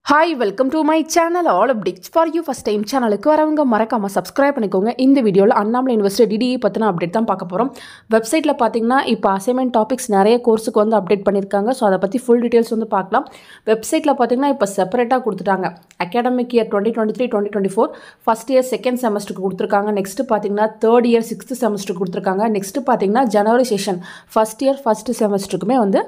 Hi, welcome to my channel. All updates for you first time channel க்கு வரவங்க மறக்காம subscribe பண்ணிக்கோங்க. இந்த வீடியோல அண்ணாமலை யுனிவர்சிட்டி DDE பத்தின அப்டேட் தான் பார்க்க போறோம். வெப்சைட்ல பாத்தீங்கன்னா இப்போ அசைன்மென்ட் டாபிக்ஸ் நிறைய கோர்ஸ்க்கு வந்து அப்டேட் பண்ணிருக்காங்க. சோ அத பத்தி full details வந்து பார்க்கலாம். வெப்சைட்ல பாத்தீங்கன்னா இப்போ செப்பரேட்டா கொடுத்துட்டாங்க. academic year 2023-2024 first year second semester க்கு கொடுத்திருக்காங்க. நெக்ஸ்ட் பாத்தீங்கன்னா third year sixth semester க்கு கொடுத்திருக்காங்க. நெக்ஸ்ட் பாத்தீங்கன்னா ஜனவரி செஷன் first year first செமஸ்டருக்குமே வந்து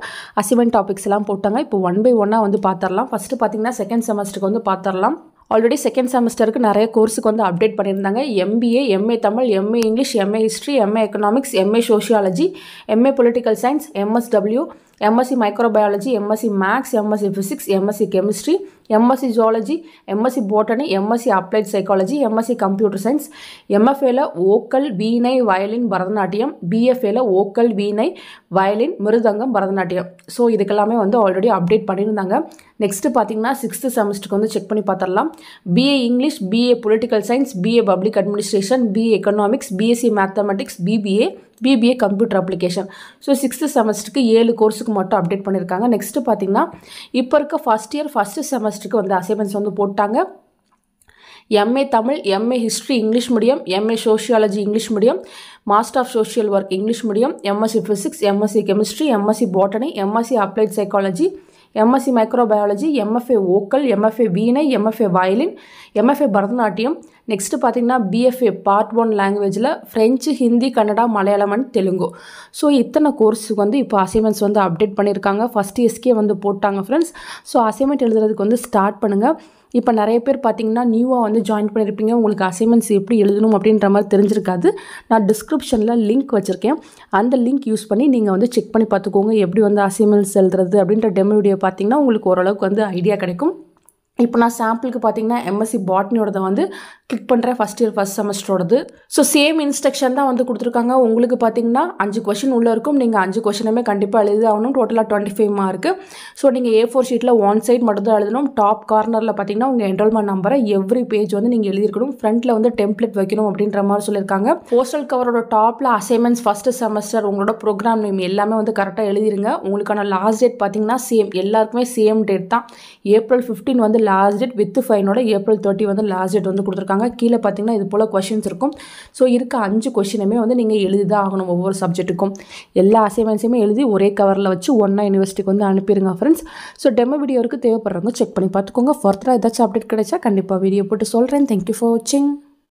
அசைன்மென்ட் டாபிக்ஸ் எல்லாம் போட்டாங்க. இப்போ 1 by 1 வந்து பார்த்தறலாம். ஃபர்ஸ்ட் பாத்தீங்கன்னா செகண்ட் செமஸ்டருக்கு வந்து பார்த்தறலாம். ஆல்ரெடி செகண்ட் செமஸ்டருக்கு நிறைய கோர்ஸுக்கு வந்து அப்டேட் பண்ணியிருந்தாங்க. MBA, MA Tamil, MA English, MA history, MA economics, MA sociology, MA political science, MSW, MSc microbiology, MSc maths, MSc physics, MSc chemistry, MSc zoology, MSc botany, MSc applied psychology, MSc computer science, MFAல vocal, veena, violin, Bharatanatyam, BFAல vocal, veena, violin, mridangam, Bharatanatyam. So இதுக்கெல்லாமே வந்து already update பண்ணியிருந்தாங்க. Next பார்த்தீங்கன்னா sixth செமஸ்டருக்கு வந்து check பண்ணி பார்த்துடலாம். BA English, BA political science, BA public administration, BA economics, BSc mathematics, BBA computer application. So sixth செமஸ்டருக்கு 7 கோர்ஸுக்கு மட்டும் அப்டேட் பண்ணியிருக்காங்க. நெக்ஸ்ட் பார்த்தீங்கன்னா இப்போ இருக்க ஃபர்ஸ்ட் இயர் ஃபர்ஸ்ட் செமஸ்டருக்கு வந்து அசைன்மெண்ட்ஸ் வந்து போட்டாங்க. MA Tamil, MA history English medium, MA sociology English medium, master of social work English medium, MSc physics, MSc chemistry, MSc botany, MSc applied psychology, MSc microbiology, MFA vocal, MFA veena, MFA violin, MFA Bharatanatyam. Next பார்த்தீங்கன்னா BFA part 1 லாங்குவேஜில் French, Hindi, Kannada, Malayalam and Telugu. So இத்தனை கோர்ஸுக்கு வந்து இப்போ assignments வந்து update பண்ணியிருக்காங்க. First இயர்ஸ்க்கே வந்து போட்டாங்க ஃப்ரெண்ட்ஸ். ஸோ அசைன்மெண்ட் எழுதுறதுக்கு வந்து ஸ்டார்ட் பண்ணுங்கள். இப்போ நிறைய பேர் பார்த்தீங்கன்னா நியூவாக வந்து ஜாயின் பண்ணியிருப்பீங்க. உங்களுக்கு அசைன்மெண்ட்ஸ் எப்படி எழுதணும் அப்படின்ற மாதிரி தெரிஞ்சிருக்காது. நான் டிஸ்கிரிப்ஷனில் லிங்க் வச்சுருக்கேன். அந்த லிங்க் யூஸ் பண்ணி நீங்கள் வந்து செக் பண்ணி பார்த்துக்கோங்க. எப்படி வந்து அசைன்மெண்ட்ஸ் எழுதுறது அப்படின்ற டெமோ வீடியோ பார்த்தீங்கன்னா உங்களுக்கு ஓரளவுக்கு வந்து ஐடியா கிடைக்கும். இப்போ நான் சாம்பிளுக்கு பார்த்தீங்கன்னா MSc பாட்னியோடதை வந்து கிளிக் பண்ணுறேன். ஃபஸ்ட் இயர் ஃபஸ்ட் செமஸ்டரோடது. ஸோ சேம் இன்ஸ்ட்ரக்ஷன் தான் வந்து கொடுத்துருக்காங்க. உங்களுக்கு பார்த்தீங்கன்னா 5 கொஷின் உள்ளே இருக்கும். நீங்கள் 5 கொஷினுமே கண்டிப்பாக எழுதி ஆகணும். டோட்டலாக 25 மார்க்கு. ஸோ நீங்கள் A4 ஷீட்டில் 1 சைட் மட்டும் தான் எழுதணும். டாப் கார்னரில் பார்த்தீங்கன்னா உங்கள் என்ரோல்மெண்ட் நம்பரை எவ்ரி பேஜ் வந்து நீங்கள் எழுதிருக்கணும். ஃப்ரண்ட்டில் வந்து டெம்ப்ளேட் வைக்கணும் அப்படின்ற மாதிரி சொல்லியிருக்காங்க. போஸ்டல் கவரோட டாப்பில் அசைன்மெண்ட்ஸ் ஃபஸ்ட்டு செமஸ்டர் உங்களோட ப்ரோக்ராம் நேம் எல்லாமே வந்து கரெக்டாக எழுதிருங்க. உங்களுக்கான லாஸ்ட் டேட் பார்த்தீங்கன்னா சேம், எல்லாருக்குமே சேம் டேட் தான். April 15 வந்து லாஸ்ட் டேட் வித் ஃபைனோட April 30 வந்து லாஸ்ட் டேட் வந்து கொடுத்துருக்காங்க. கீழே பார்த்தீங்கன்னா இது போல் கொஷின்ஸ் இருக்கும். ஸோ இருக்க 5 கொஷினுமே வந்து நீங்கள் எழுதி தான் ஆகணும். ஒவ்வொரு சப்ஜெக்ட்டுக்கும் எல்லா அசைன்மெண்ட்ஸுமே எழுதி ஒரே கவரில் வச்சு ஒன்றா யூனிவர்சிட்டிக்கு வந்து அனுப்பிடுங்க ஃப்ரெண்ட்ஸ். ஸோ டெமோ வீடியோருக்கு தேவைப்படுறவங்க செக் பண்ணி பார்த்துக்கோங்க. ஃபர்தராக ஏதாச்சும் அப்டேட் கிடைச்சா கண்டிப்பாக வீடியோ போட்டு சொல்கிறேன். தேங்க்யூ ஃபார் வாட்சிங்.